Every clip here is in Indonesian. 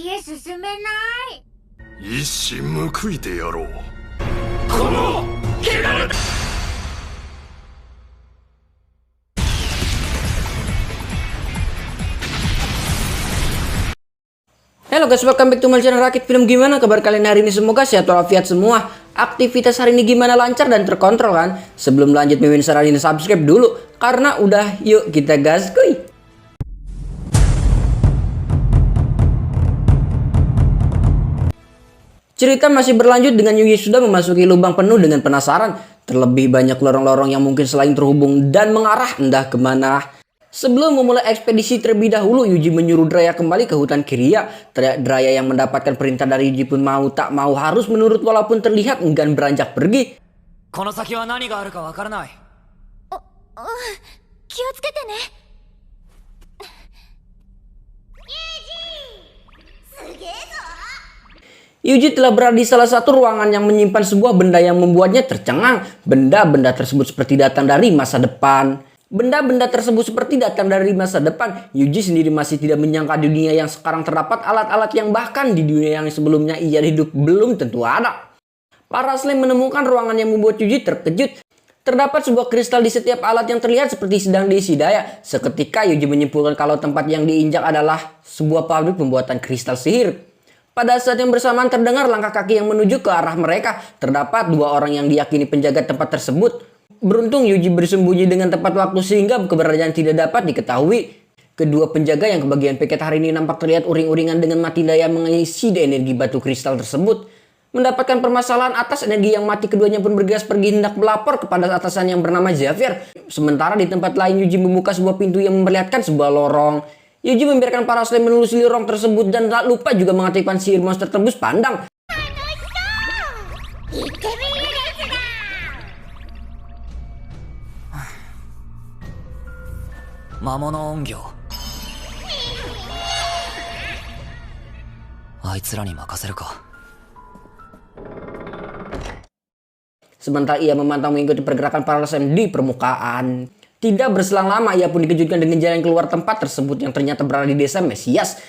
先へ進めない。一矢報いてやろう。この汚れた。Halo guys, welcome back to my channel Rakit Film. Gimana kabar kalian hari ini? Semoga sehat walafiat semua. Aktivitas hari ini gimana, lancar dan terkontrol kan? Sebelum lanjut mimin saranin subscribe dulu, karena udah yuk kita gas kuy. Cerita masih berlanjut dengan Yuji sudah memasuki lubang penuh dengan penasaran. Terlebih banyak lorong-lorong yang mungkin selain terhubung dan mengarah entah kemana. Sebelum memulai ekspedisi terlebih dahulu, Yuji menyuruh Draya kembali ke hutan Kiria. Draya yang mendapatkan perintah dari Yuji pun mau tak mau harus menurut walaupun terlihat enggan beranjak pergi. Yuji telah berada di salah satu ruangan yang menyimpan sebuah benda yang membuatnya tercengang. Benda-benda tersebut seperti datang dari masa depan. Benda-benda tersebut seperti datang dari masa depan. Yuji sendiri masih tidak menyangka di dunia yang sekarang terdapat alat-alat yang bahkan di dunia yang sebelumnya ia hidup belum tentu ada. Para slime menemukan ruangan yang membuat Yuji terkejut. Terdapat sebuah kristal di setiap alat yang terlihat seperti sedang diisi daya. Seketika Yuji menyimpulkan kalau tempat yang diinjak adalah sebuah pabrik pembuatan kristal sihir. Pada saat yang bersamaan terdengar langkah kaki yang menuju ke arah mereka. Terdapat dua orang yang diyakini penjaga tempat tersebut. Beruntung Yuji bersembunyi dengan tepat waktu sehingga keberadaan tidak dapat diketahui. Kedua penjaga yang kebagian piket hari ini nampak terlihat uring-uringan dengan mati daya mengisi energi batu kristal tersebut. Mendapatkan permasalahan atas energi yang mati, keduanya pun bergegas pergi hendak melapor kepada atasan yang bernama Xavier. Sementara di tempat lain Yuji membuka sebuah pintu yang memperlihatkan sebuah lorong. Yuji membiarkan para slime menelusuri lorong tersebut dan tak lupa juga mengaktifkan sihir monster tembus pandang. Sementara ia memantau mengikuti pergerakan para slime di permukaan. Tidak berselang lama ia pun dikejutkan dengan jalan keluar tempat tersebut yang ternyata berada di desa Mesias.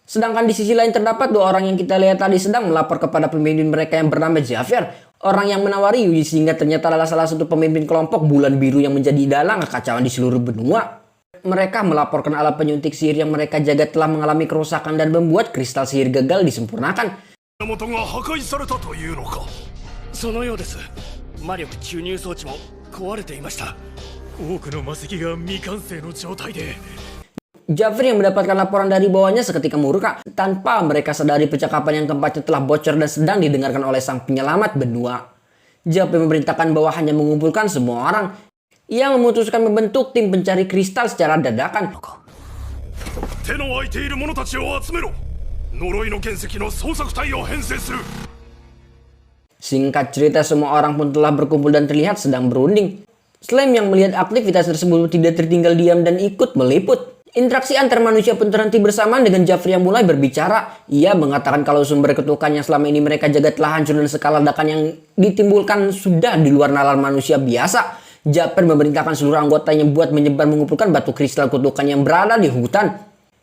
Sedangkan di sisi lain terdapat dua orang yang kita lihat tadi sedang melapor kepada pemimpin mereka yang bernama Xavier. Orang yang menawari Yuji sehingga ternyata adalah salah satu pemimpin kelompok bulan biru yang menjadi dalang kekacauan di seluruh benua. Mereka melaporkan alat penyuntik sihir yang mereka jaga telah mengalami kerusakan dan membuat kristal sihir gagal disempurnakan. Xavier yang mendapatkan laporan dari bawahnya seketika murka tanpa mereka sadari percakapan yang keempatnya telah bocor dan sedang didengarkan oleh sang penyelamat benua. Xavier memerintahkan bawahannya mengumpulkan semua orang. Ia memutuskan membentuk tim pencari kristal secara dadakan. Singkat cerita, semua orang pun telah berkumpul dan terlihat sedang berunding. Slime yang melihat aktivitas tersebut tidak tertinggal diam dan ikut meliput. Interaksi antar manusia pun terhenti bersamaan dengan Xavier yang mulai berbicara. Ia mengatakan kalau sumber ketukan yang selama ini mereka jaga telah hancur dan skala ledakan yang ditimbulkan sudah di luar nalar manusia biasa. Xavier memerintahkan seluruh anggotanya buat menyebar mengumpulkan batu kristal kutukan yang berada di hutan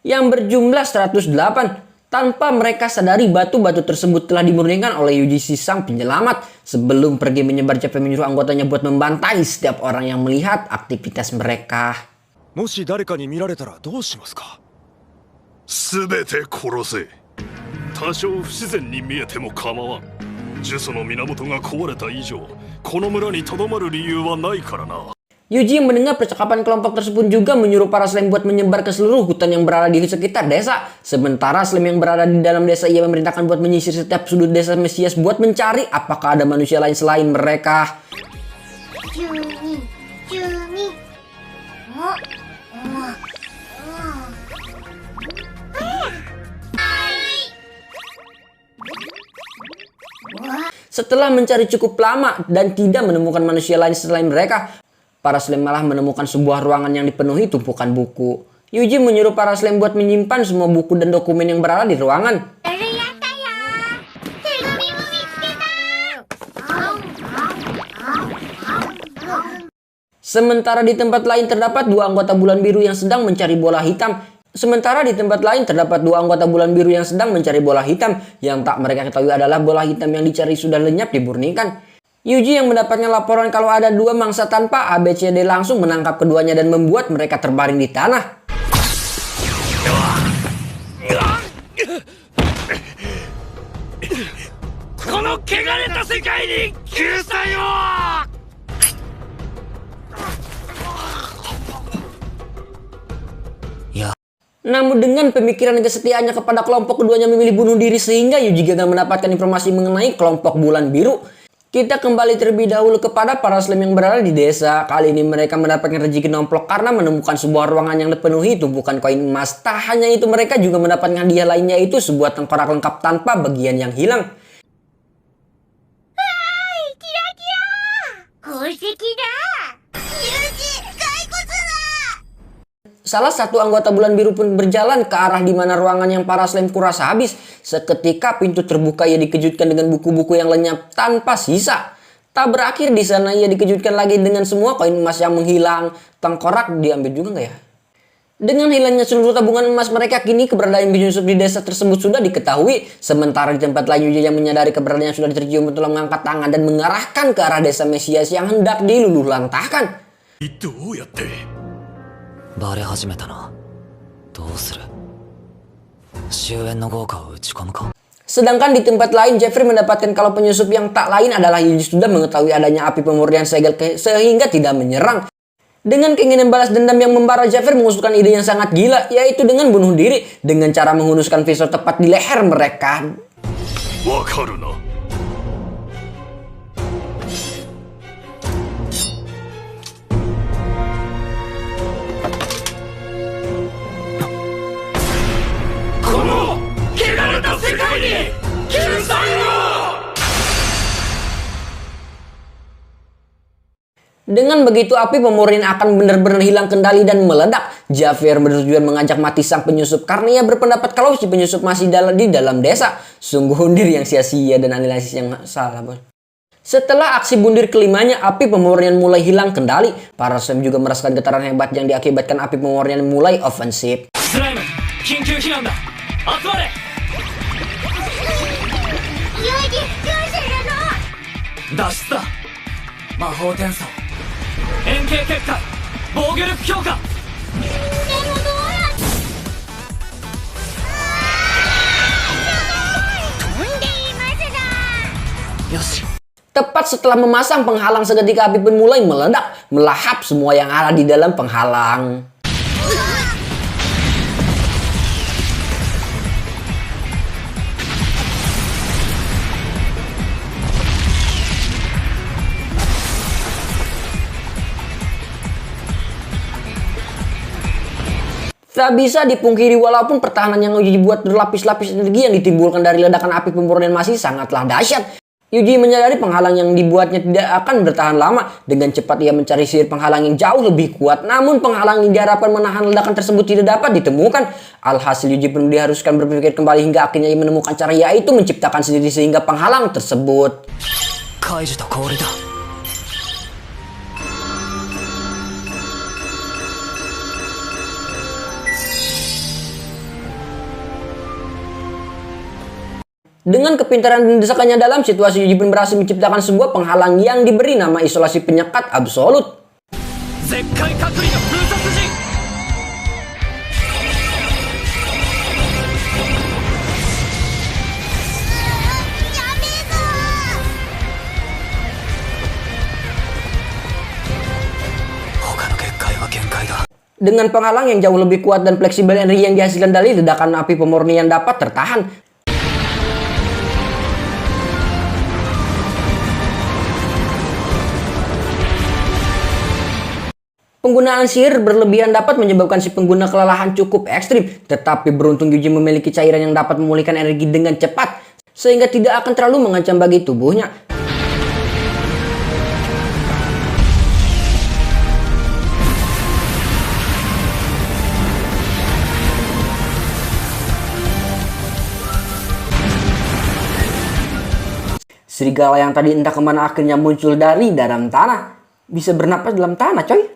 yang berjumlah 108. Tanpa mereka sadari batu-batu tersebut telah dimurnikan oleh Yuji si sang penyelamat. Sebelum pergi menyebar, Xavier menyuruh anggotanya buat membantai setiap orang yang melihat aktivitas mereka. もし誰かに見られたらどうしますか。すべて殺せ。多少不自然に見えても構わん。呪詛の源が壊れた以上、この村にとどまる理由はないからな。Yuji yang mendengar percakapan kelompok tersebut juga menyuruh para slime buat menyebar ke seluruh hutan yang berada di sekitar desa. Sementara slime yang berada di dalam desa ia memerintahkan buat menyisir setiap sudut desa Mesias buat mencari apakah ada manusia lain selain mereka. Setelah mencari cukup lama dan tidak menemukan manusia lain selain mereka, para slime malah menemukan sebuah ruangan yang dipenuhi tumpukan buku. Yuji menyuruh para slime buat menyimpan semua buku dan dokumen yang berada di ruangan. Sementara di tempat lain terdapat dua anggota bulan biru yang sedang mencari bola hitam. Yang tak mereka ketahui adalah bola hitam yang dicari sudah lenyap dimurnikan. Yuji yang mendapatkan laporan kalau ada dua mangsa tanpa ABCD langsung menangkap keduanya dan membuat mereka terbaring di tanah. Namun dengan pemikiran dan kesetiaannya kepada kelompok, keduanya memilih bunuh diri sehingga Yuji gagal mendapatkan informasi mengenai kelompok bulan biru. Kita kembali terlebih dahulu kepada para slime yang berada di desa. Kali ini mereka mendapatkan rezeki nomplok karena menemukan sebuah ruangan yang dipenuhi tumpukan koin emas. Tak hanya itu, mereka juga mendapatkan hadiah lainnya, yaitu sebuah tengkorak lengkap tanpa bagian yang hilang. Hai, kira-kira. Koseki da. Yuji, gaikotsu da. Salah satu anggota bulan biru pun berjalan ke arah di mana ruangan yang para slime kurasa habis. Seketika pintu terbuka, ia dikejutkan dengan buku-buku yang lenyap tanpa sisa. Tak berakhir di sana, ia dikejutkan lagi dengan semua koin emas yang menghilang. Tengkorak diambil juga nggak ya? Dengan hilangnya seluruh tabungan emas mereka, kini keberadaan penyusup di desa tersebut sudah diketahui. Sementara di tempat lain, Yuji yang menyadari keberadaannya sudah tercium telah mengangkat tangan dan mengarahkan ke arah desa Mesias yang hendak diluluh lantahkan. Itu ya teh. バレ始めたな。どうする？終焉の豪華を打ち込むか。 Sedangkan di tempat lain, Jeffrey mendapatkan kalau penyusup yang tak lain adalah Yuji sudah mengetahui adanya api pemurnian segel sehingga tidak menyerang. Dengan keinginan balas dendam yang membara, Jeffrey mengusulkan ide yang sangat gila, yaitu dengan bunuh diri dengan cara menghunuskan pisau tepat di leher mereka. Wakaru na. Dengan begitu api pemurnian akan benar-benar hilang kendali dan meledak. Javier bertujuan mengajak mati sang penyusup karena ia berpendapat kalau si penyusup masih di dalam desa. Sungguh bundir yang sia-sia dan analisis yang salah, bos. Setelah aksi bundir kelimanya, api pemurnian mulai hilang kendali. Para slime juga merasakan getaran hebat yang diakibatkan api pemurnian mulai ofensif. Slime, kinkyu hinan da. Atsumare. Yuji, dousuru no? Dashita. Mahou tensou. Enkei kekkai. Bougyuruku kyouka. Demo doura. Tonde imasu da. Yoshi. Tepat setelah memasang penghalang, seketika api pun mulai meledak, melahap semua yang ada di dalam penghalang. Tak bisa dipungkiri, walaupun pertahanan yang Yuji buat berlapis-lapis energi yang ditimbulkan dari ledakan api pemurnian masih sangatlah dahsyat. Yuji menyadari penghalang yang dibuatnya tidak akan bertahan lama. Dengan cepat ia mencari sihir penghalang yang jauh lebih kuat. Namun penghalang yang diharapkan menahan ledakan tersebut tidak dapat ditemukan. Alhasil Yuji pun diharuskan berpikir kembali hingga akhirnya ia menemukan cara, yaitu menciptakan sendiri sehingga penghalang tersebut. Kaiju to kori da. Dengan kepintaran dan desakannya dalam situasi, Yuji pun berhasil menciptakan sebuah penghalang yang diberi nama isolasi penyekat absolut. Zekkai Kakuri no Fusatsu-jin. Hoka no kekkai wa genkai da. Dengan penghalang yang jauh lebih kuat dan fleksibel, energi yang dihasilkan dari ledakan api pemurnian dapat tertahan. Penggunaan sihir berlebihan dapat menyebabkan si pengguna kelelahan cukup ekstrim. Tetapi beruntung Yuji memiliki cairan yang dapat memulihkan energi dengan cepat, sehingga tidak akan terlalu mengancam bagi tubuhnya. Serigala yang tadi entah kemana akhirnya muncul dari dalam tanah. bisa bernapas dalam tanah, coy.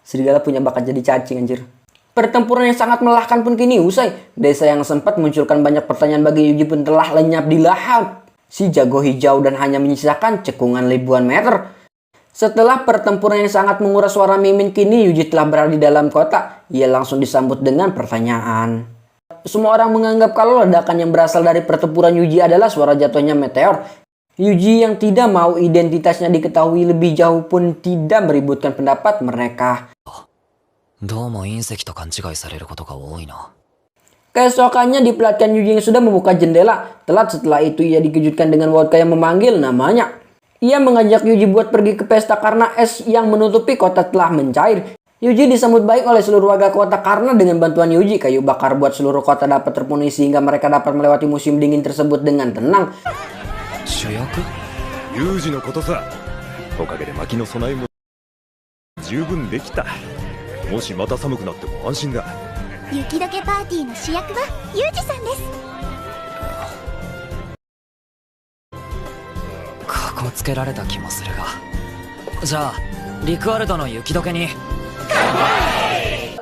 Serigala punya bakat jadi cacing, anjir. Pertempuran yang sangat melelahkan pun kini usai. Desa yang sempat munculkan banyak pertanyaan bagi Yuji pun telah lenyap di lahap si jago hijau dan hanya menyisakan cekungan ribuan meter. Setelah pertempuran yang sangat menguras suara Mimin, kini Yuji telah berada di dalam kota. Ia langsung disambut dengan pertanyaan. Semua orang menganggap kalau ledakan yang berasal dari pertempuran Yuji adalah suara jatuhnya meteor. Yuji yang tidak mau identitasnya diketahui lebih jauh pun tidak meributkan pendapat mereka. どうも隕石と勘違いされることが多いな。 Keesokannya diperlihatkan Yuji yang sudah membuka jendela. Telat setelah itu ia dikejutkan dengan vodka yang memanggil namanya. Ia mengajak Yuji buat pergi ke pesta karena es yang menutupi kota telah mencair. Yuji disambut baik oleh seluruh warga kota karena dengan bantuan Yuji, kayu bakar buat seluruh kota dapat terpenuhi sehingga mereka dapat melewati musim dingin tersebut dengan tenang. 主役？有事のことさ。おかげで薪の備えも十分できた。もしまた寒くなっても安心だ。雪解けパーティーの主役はユージさんです。かこつけられた気もするが。じゃあ、リクアルドの雪解けに。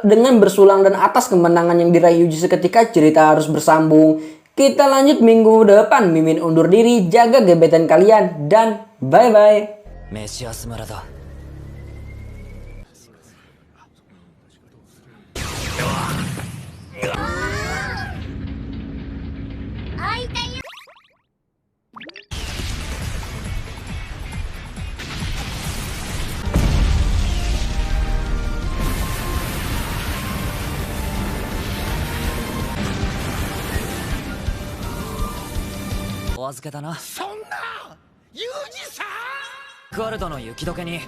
Dengan bersulang dan atas kemenangan yang diraih Yuji seketika, cerita harus bersambung. Kita lanjut minggu depan. Mimin undur diri, jaga gebetan kalian, dan bye-bye. 飯安村だ。開いたよ。お預けだな。そんなユージさん。リクアルドの雪解けに。